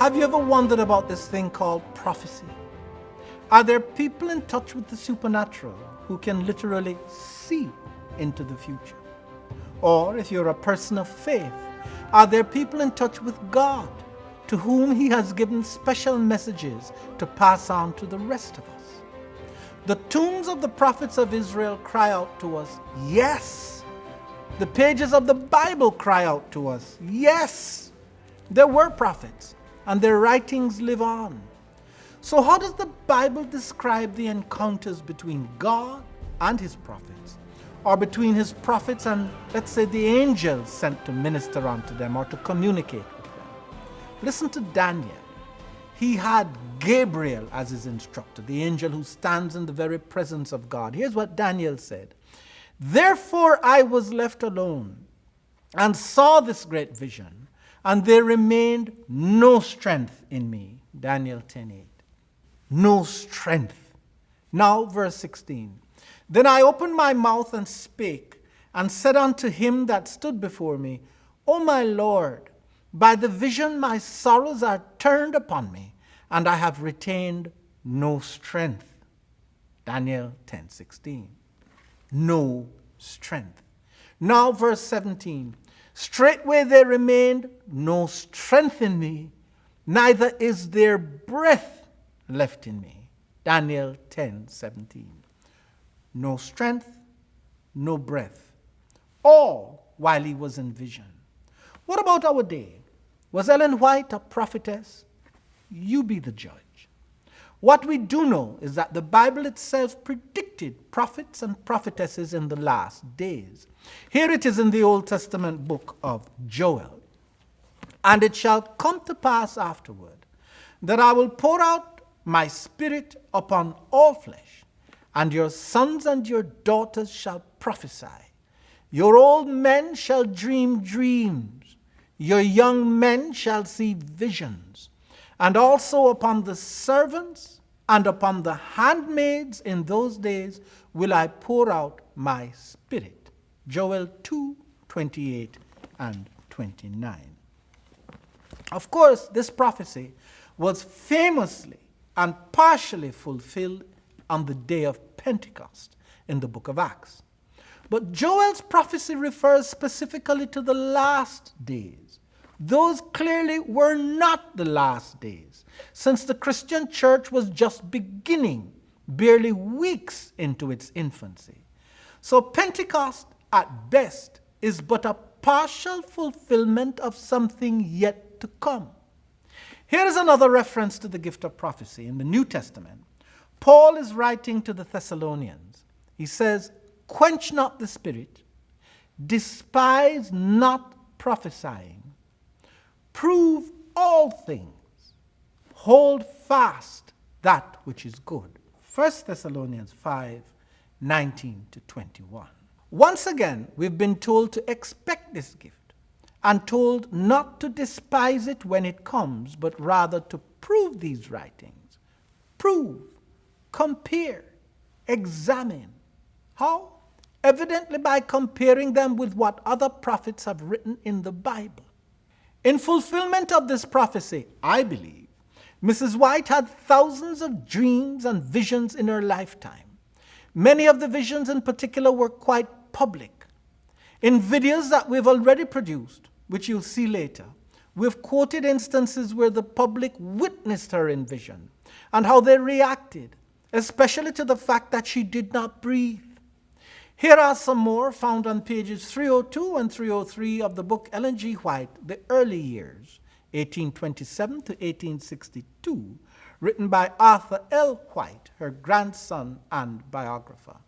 Have you ever wondered about this thing called prophecy? Are there people in touch with the supernatural who can literally see into the future? Or if you're a person of faith, are there people in touch with God to whom He has given special messages to pass on to the rest of us? The tombs of the prophets of Israel cry out to us, yes. The pages of the Bible cry out to us, yes. There were prophets, and their writings live on. So how does the Bible describe the encounters between God and His prophets? Or between His prophets and, let's say, the angels sent to minister unto them or to communicate with them? Listen to Daniel. He had Gabriel as his instructor, the angel who stands in the very presence of God. Here's what Daniel said. Therefore I was left alone and saw this great vision, and there remained no strength in me. Daniel 10:8. No strength. Now verse 16. Then I opened my mouth and spake, and said unto him that stood before me, O my Lord, by the vision my sorrows are turned upon me, and I have retained no strength. Daniel 10:16. No strength. Now verse 17. Straightway there remained no strength in me, neither is there breath left in me. Daniel 10:17. No strength, no breath. All while he was in vision. What about our day? Was Ellen White a prophetess? You be the judge. What we do know is that the Bible itself predicted prophets and prophetesses in the last days. Here it is in the Old Testament book of Joel. And it shall come to pass afterward that I will pour out my spirit upon all flesh, and your sons and your daughters shall prophesy. Your old men shall dream dreams. Your young men shall see visions. And also upon the servants and upon the handmaids in those days will I pour out my spirit. Joel 2:28 and 29. Of course, this prophecy was famously and partially fulfilled on the day of Pentecost in the book of Acts. But Joel's prophecy refers specifically to the last days. Those clearly were not the last days, since the Christian church was just beginning, barely weeks into its infancy. So Pentecost, at best, is but a partial fulfillment of something yet to come. Here is another reference to the gift of prophecy in the New Testament. Paul is writing to the Thessalonians. He says, quench not the spirit, despise not prophesying, prove all things, hold fast that which is good. 1 Thessalonians 5:19-21. Once again, we've been told to expect this gift and told not to despise it when it comes, but rather to prove these writings. Prove, compare, examine. How? Evidently by comparing them with what other prophets have written in the Bible. In fulfillment of this prophecy, I believe, Mrs. White had thousands of dreams and visions in her lifetime. Many of the visions in particular were quite public. In videos that we've already produced, which you'll see later, we've quoted instances where the public witnessed her in vision and how they reacted, especially to the fact that she did not breathe. Here are some more found on pages 302 and 303 of the book Ellen G. White, The Early Years, 1827 to 1862, written by Arthur L. White, her grandson and biographer.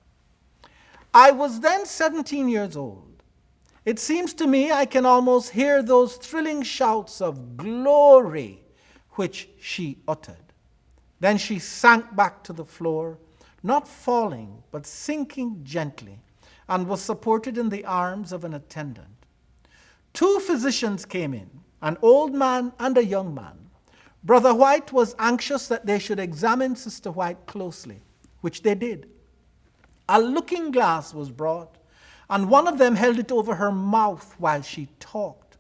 I was then 17 years old. It seems to me I can almost hear those thrilling shouts of glory which she uttered. Then she sank back to the floor, not falling, but sinking gently, and was supported in the arms of an attendant. 2 physicians came in, an old man and a young man. Brother White was anxious that they should examine Sister White closely, which they did. A looking glass was brought, and one of them held it over her mouth while she talked.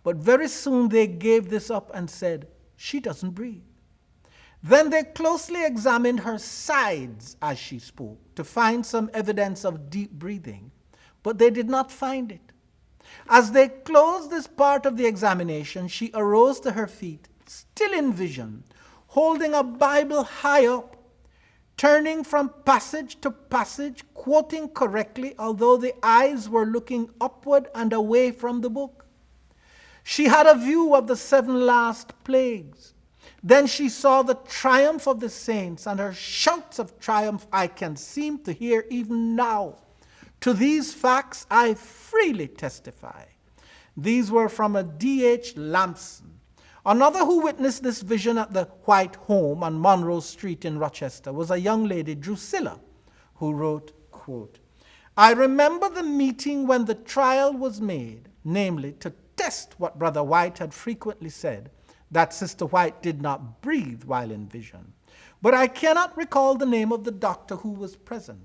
But very soon they gave this up and said, she doesn't breathe. Then they closely examined her sides as she spoke to find some evidence of deep breathing, but they did not find it. As they closed this part of the examination, she arose to her feet, still in vision, holding a Bible high up, turning from passage to passage, quoting correctly, although the eyes were looking upward and away from the book. She had a view of the 7 last plagues. Then she saw the triumph of the saints, and her shouts of triumph I can seem to hear even now. To these facts I freely testify. These were from a D.H. Lamson. Another who witnessed this vision at the White Home on Monroe Street in Rochester was a young lady, Drusilla, who wrote, quote, I remember the meeting when the trial was made, namely to test what Brother White had frequently said, that Sister White did not breathe while in vision. But I cannot recall the name of the doctor who was present.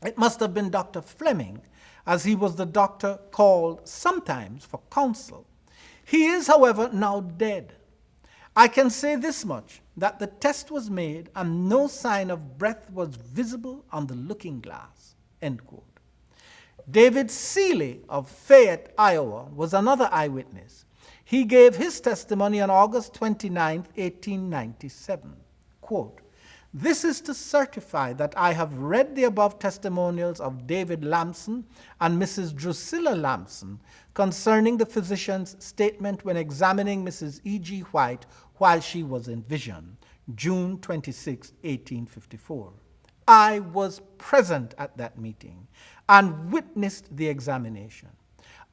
It must have been Dr. Fleming, as he was the doctor called sometimes for counsel. He is, however, now dead. I can say this much, that the test was made and no sign of breath was visible on the looking glass. End quote. David Seeley of Fayette, Iowa, was another eyewitness. He gave his testimony on August 29, 1897. Quote, this is to certify that I have read the above testimonials of David Lamson and Mrs. Drusilla Lamson concerning the physician's statement when examining Mrs. E.G. White while she was in vision, June 26, 1854. I was present at that meeting and witnessed the examination.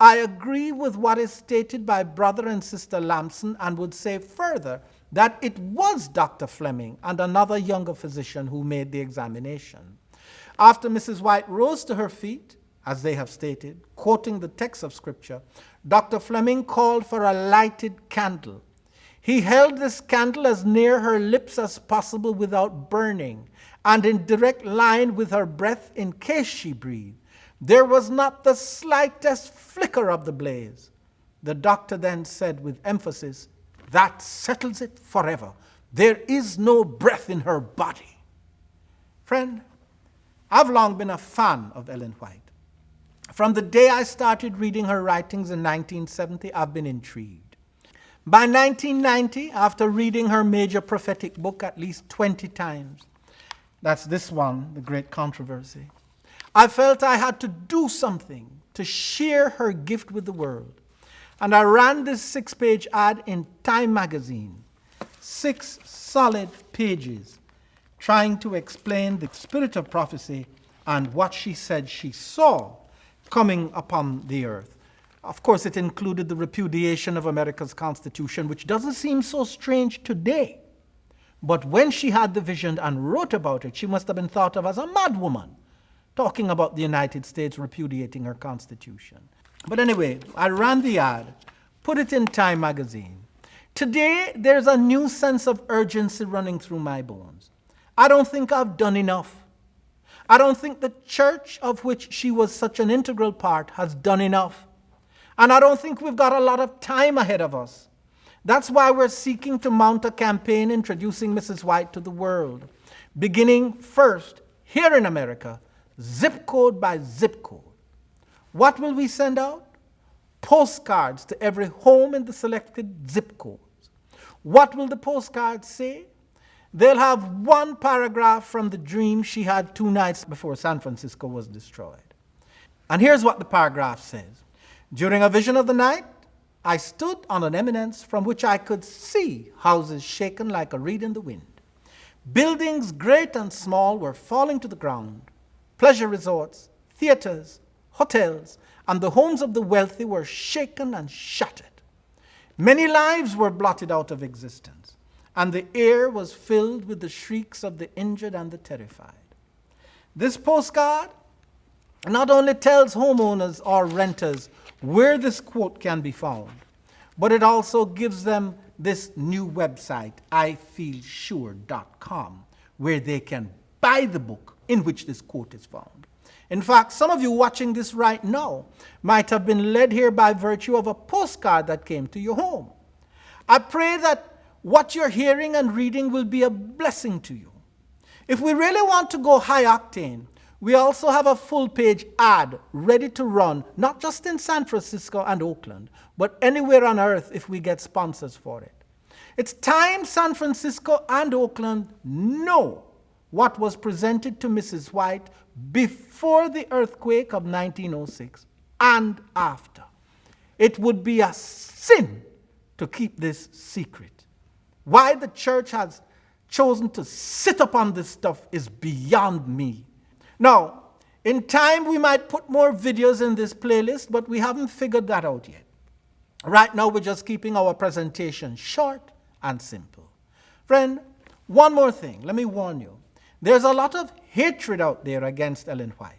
I agree with what is stated by Brother and Sister Lamson and would say further that it was Dr. Fleming and another younger physician who made the examination. After Mrs. White rose to her feet, as they have stated, quoting the text of Scripture, Dr. Fleming called for a lighted candle. He held this candle as near her lips as possible without burning, and in direct line with her breath in case she breathed. There was not the slightest flicker of the blaze. The doctor then said with emphasis, that settles it forever. There is no breath in her body. Friend, I've long been a fan of Ellen White. From the day I started reading her writings in 1970, I've been intrigued. By 1990, after reading her major prophetic book at least 20 times, that's this one, The Great Controversy, I felt I had to do something to share her gift with the world. And I ran this 6-page ad in Time magazine, 6 solid pages, trying to explain the spirit of prophecy and what she said she saw coming upon the earth. Of course, it included the repudiation of America's Constitution, which doesn't seem so strange today. But when she had the vision and wrote about it, she must have been thought of as a madwoman, talking about the United States repudiating her Constitution. But anyway, I ran the ad, put it in Time magazine. Today, there's a new sense of urgency running through my bones. I don't think I've done enough. I don't think the church of which she was such an integral part has done enough. And I don't think we've got a lot of time ahead of us. That's why we're seeking to mount a campaign introducing Mrs. White to the world, beginning first here in America, zip code by zip code. What will we send out? Postcards to every home in the selected zip codes. What will the postcards say? They'll have one paragraph from the dream she had 2 nights before San Francisco was destroyed. And here's what the paragraph says. During a vision of the night, I stood on an eminence from which I could see houses shaken like a reed in the wind. Buildings great and small were falling to the ground. Pleasure resorts, theaters, hotels, and the homes of the wealthy were shaken and shattered. Many lives were blotted out of existence, and the air was filled with the shrieks of the injured and the terrified. This postcard not only tells homeowners or renters where this quote can be found, but it also gives them this new website, ifeelsure.com, where they can buy the book in which this quote is found. In fact, some of you watching this right now might have been led here by virtue of a postcard that came to your home. I pray that what you're hearing and reading will be a blessing to you. If we really want to go high octane, we also have a full-page ad ready to run, not just in San Francisco and Oakland, but anywhere on earth if we get sponsors for it. It's time San Francisco and Oakland know what was presented to Mrs. White before the earthquake of 1906 and after. It would be a sin to keep this secret. Why the church has chosen to sit upon this stuff is beyond me. Now, in time we might put more videos in this playlist, but we haven't figured that out yet. Right now we're just keeping our presentation short and simple. Friend, one more thing, let me warn you. There's a lot of hatred out there against Ellen White.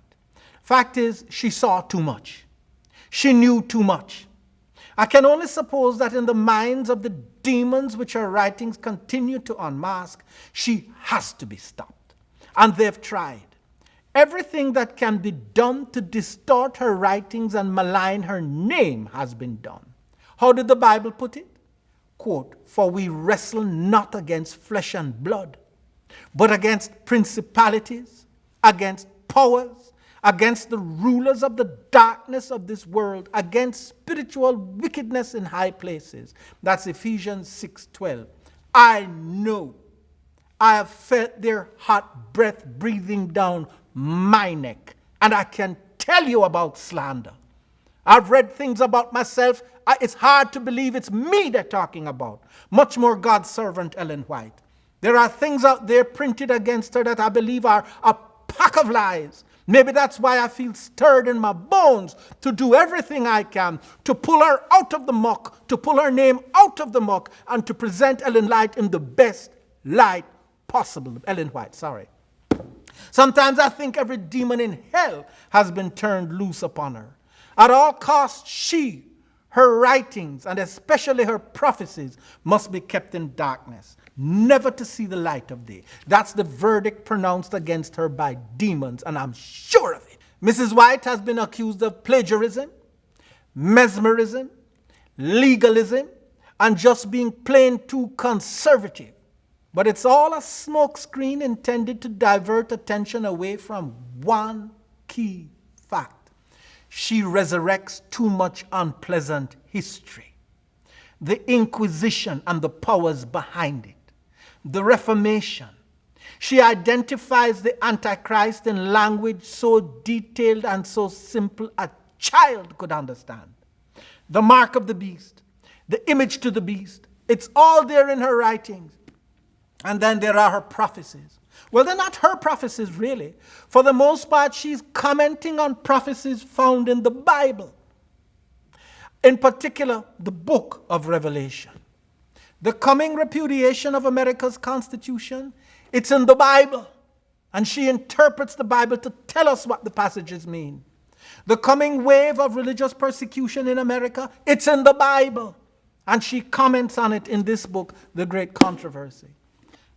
Fact is, she saw too much. She knew too much. I can only suppose that in the minds of the demons which her writings continue to unmask, she has to be stopped. And they've tried. Everything that can be done to distort her writings and malign her name has been done. How did the Bible put it? Quote, "For we wrestle not against flesh and blood, but against principalities, against powers, against the rulers of the darkness of this world, against spiritual wickedness in high places." That's Ephesians 6:12. I know. I have felt their hot breath breathing down my neck, and I can tell you about slander. I've read things about myself. It's hard to believe it's me they're talking about. Much more God's servant Ellen White. There are things out there printed against her that I believe are a pack of lies. Maybe that's why I feel stirred in my bones to do everything I can to pull her out of the muck, to pull her name out of the muck, and to present Ellen White in the best light possible. Ellen White, sorry. Sometimes I think every demon in hell has been turned loose upon her. At all costs, she, her writings, and especially her prophecies must be kept in darkness, never to see the light of day. That's the verdict pronounced against her by demons, and I'm sure of it. Mrs. White has been accused of plagiarism, mesmerism, legalism, and just being plain too conservative. But it's all a smokescreen intended to divert attention away from one key fact. She resurrects too much unpleasant history. The Inquisition and the powers behind it. The Reformation. She identifies the Antichrist in language so detailed and so simple a child could understand. The mark of the beast. The image to the beast. It's all there in her writings. And then there are her prophecies. Well, they're not her prophecies, really. For the most part, she's commenting on prophecies found in the Bible. In particular, the book of Revelation. The coming repudiation of America's Constitution, it's in the Bible. And she interprets the Bible to tell us what the passages mean. The coming wave of religious persecution in America, it's in the Bible. And she comments on it in this book, The Great Controversy.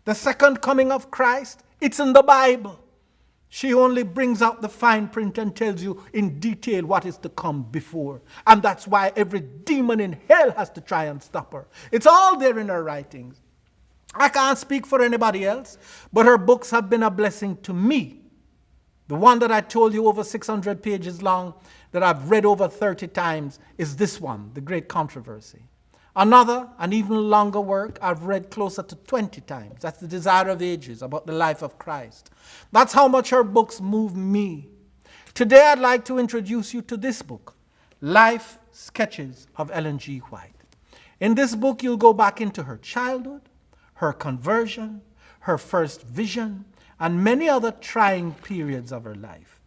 The second coming of Christ, it's in the Bible. She only brings out the fine print and tells you in detail what is to come before. And that's why every demon in hell has to try and stop her. It's all there in her writings. I can't speak for anybody else, but her books have been a blessing to me. The one that I told you over 600 pages long, that I've read over 30 times, is this one, The Great Controversy. Another, an even longer work, I've read closer to 20 times. That's The Desire of Ages, about the life of Christ. That's how much her books move me. Today, I'd like to introduce you to this book, Life Sketches of Ellen G. White. In this book, you'll go back into her childhood, her conversion, her first vision, and many other trying periods of her life.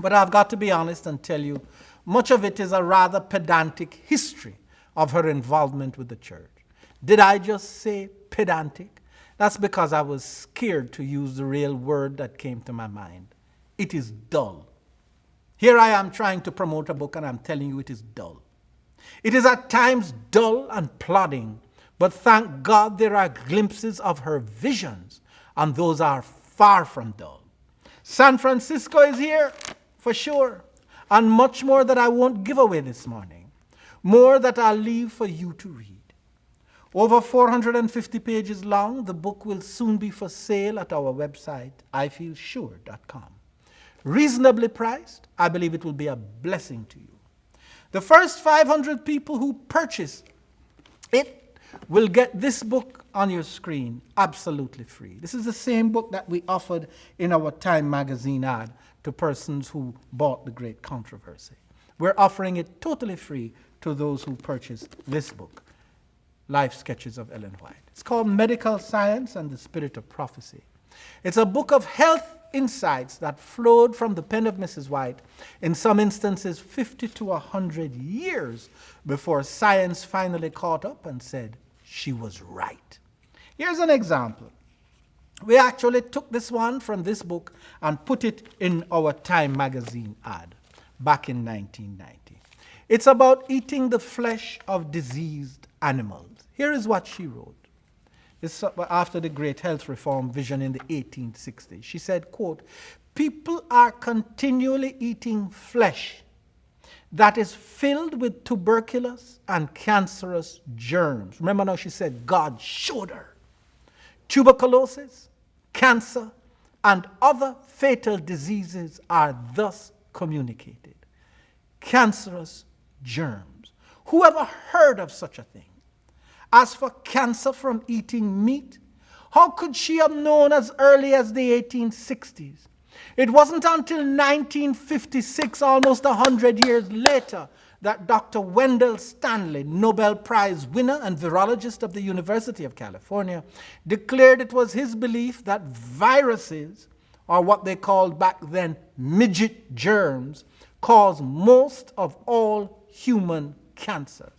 But I've got to be honest and tell you, much of it is a rather pedantic history of her involvement with the church. Did I just say pedantic? That's because I was scared to use the real word that came to my mind. It is dull. Here I am trying to promote a book and I'm telling you it is dull. It is at times dull and plodding, but thank God there are glimpses of her visions, and those are far from dull. San Francisco is here, for sure, and much more that I won't give away this morning. More that I'll leave for you to read. Over 450 pages long, the book will soon be for sale at our website, ifeelsure.com. Reasonably priced, I believe it will be a blessing to you. The first 500 people who purchase it will get this book on your screen absolutely free. This is the same book that we offered in our Time magazine ad to persons who bought The Great Controversy. We're offering it totally free to those who purchase this book, Life Sketches of Ellen White. It's called Medical Science and the Spirit of Prophecy. It's a book of health insights that flowed from the pen of Mrs. White, in some instances 50 to 100 years before science finally caught up and said she was right. Here's an example. We actually took this one from this book and put it in our Time magazine ad back in 1990. It's about eating the flesh of diseased animals. Here is what she wrote. This is after the great health reform vision in the 1860s. She said, quote, "People are continually eating flesh that is filled with tuberculous and cancerous germs." Remember now she said God showed her. Tuberculosis, cancer, and other fatal diseases are thus communicated. Cancerous germs. Who ever heard of such a thing? As for cancer from eating meat, how could she have known as early as the 1860s? It wasn't until 1956, almost 100 years later, that Dr. Wendell Stanley, Nobel Prize winner and virologist of the University of California, declared it was his belief that viruses, or what they called back then midget germs, cause most of all human cancers.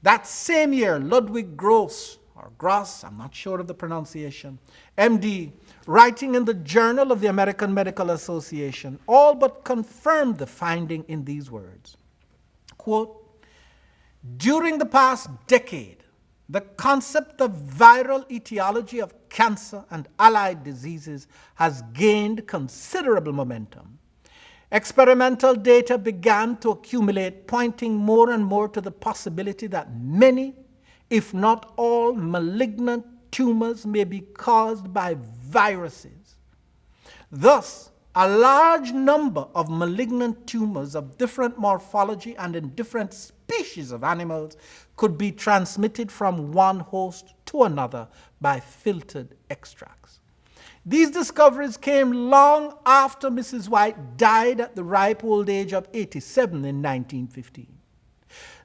That same year, Ludwig Gross, or Gross, I'm not sure of the pronunciation, MD, writing in the Journal of the American Medical Association, all but confirmed the finding in these words. Quote, "During the past decade, the concept of viral etiology of cancer and allied diseases has gained considerable momentum. Experimental data began to accumulate, pointing more and more to the possibility that many, if not all, malignant tumors may be caused by viruses. Thus, a large number of malignant tumors of different morphology and in different species of animals could be transmitted from one host to another by filtered extracts. These discoveries came long after Mrs. White died at the ripe old age of 87 in 1915.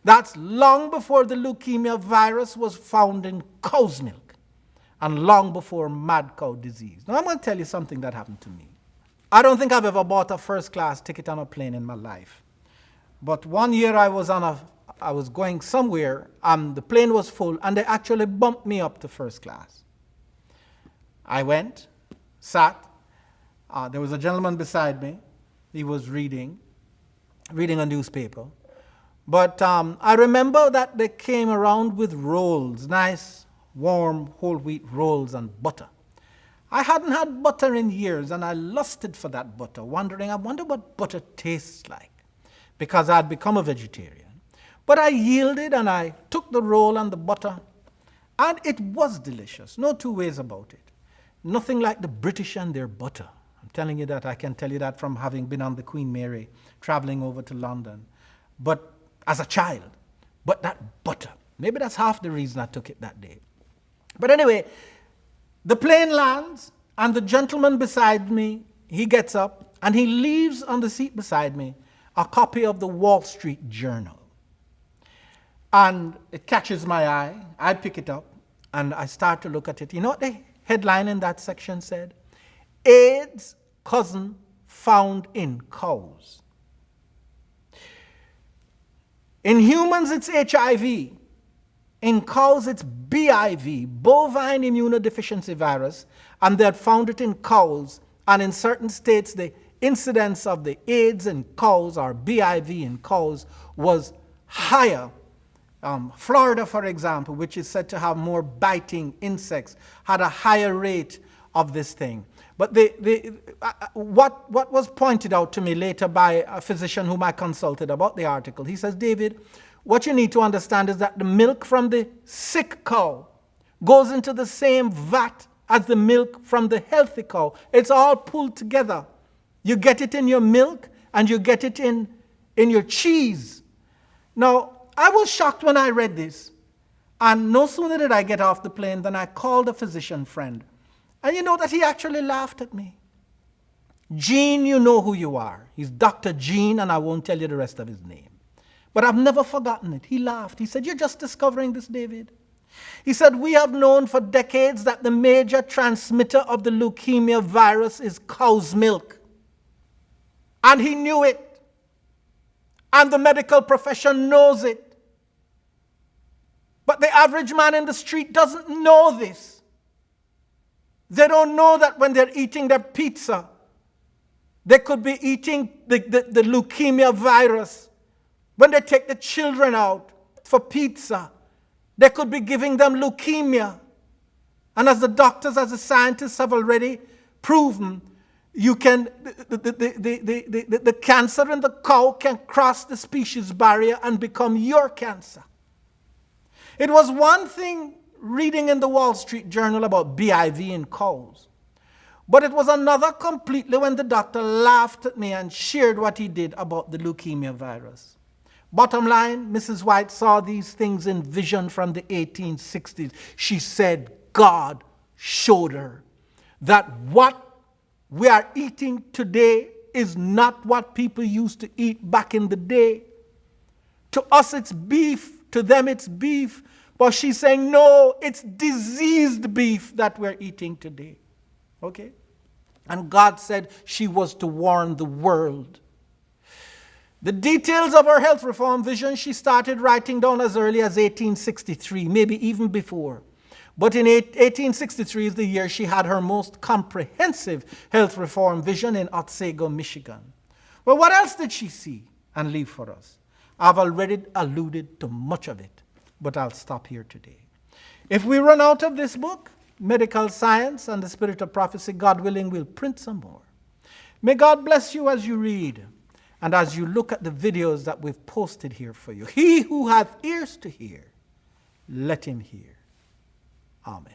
That's long before the leukemia virus was found in cow's milk and long before mad cow disease." Now, I'm going to tell you something that happened to me. I don't think I've ever bought a first-class ticket on a plane in my life. But one year I was going somewhere, the plane was full, and they actually bumped me up to first class. I went, sat. There was a gentleman beside me. He was reading a newspaper. But I remember that they came around with rolls, nice, warm, whole wheat rolls and butter. I hadn't had butter in years, and I lusted for that butter, I wonder what butter tastes like, because I'd become a vegetarian. But I yielded, and I took the roll and the butter, and it was delicious, no two ways about it. Nothing like the British and their butter. I'm telling you that. I can tell you that from having been on the Queen Mary, traveling over to London. But as a child, but that butter, maybe that's half the reason I took it that day. But anyway, the plane lands, and the gentleman beside me, he gets up, and he leaves on the seat beside me a copy of the Wall Street Journal. And it catches my eye. I pick it up, and I start to look at it. You know what the headline in that section said? AIDS cousin found in cows. In humans, it's HIV. In cows, it's BIV, bovine immunodeficiency virus, and they had found it in cows. And in certain states, the incidence of the AIDS in cows, or BIV in cows, was higher. Florida, for example, which is said to have more biting insects, had a higher rate of this thing. But what was pointed out to me later by a physician whom I consulted about the article, he says, David, what you need to understand is that the milk from the sick cow goes into the same vat as the milk from the healthy cow. It's all pulled together. You get it in your milk and you get it in your cheese. Now, I was shocked when I read this. And no sooner did I get off the plane than I called a physician friend. And you know that he actually laughed at me. Gene, you know who you are. He's Dr. Gene, and I won't tell you the rest of his name. But I've never forgotten it. He laughed. He said, you're just discovering this, David. He said, we have known for decades that the major transmitter of the leukemia virus is cow's milk. And he knew it. And the medical profession knows it. But the average man in the street doesn't know this. They don't know that when they're eating their pizza, they could be eating the leukemia virus. When they take the children out for pizza, they could be giving them leukemia. And as the doctors, as the scientists have already proven, you can the cancer in the cow can cross the species barrier and become your cancer. It was one thing reading in the Wall Street Journal about BIV in cows. But it was another completely when the doctor laughed at me and shared what he did about the leukemia virus. Bottom line, Mrs. White saw these things in vision from the 1860s. She said God showed her that what we are eating today is not what people used to eat back in the day. To us it's beef, to them it's beef. But she's saying, no, it's diseased beef that we're eating today. Okay? And God said she was to warn the world. The details of her health reform vision she started writing down as early as 1863, maybe even before. But in 1863 is the year she had her most comprehensive health reform vision in Otsego, Michigan. Well, what else did she see and leave for us? I've already alluded to much of it, but I'll stop here today. If we run out of this book, Medical Science and the Spirit of Prophecy, God willing, we'll print some more. May God bless you as you read and as you look at the videos that we've posted here for you. He who hath ears to hear, let him hear. Amen.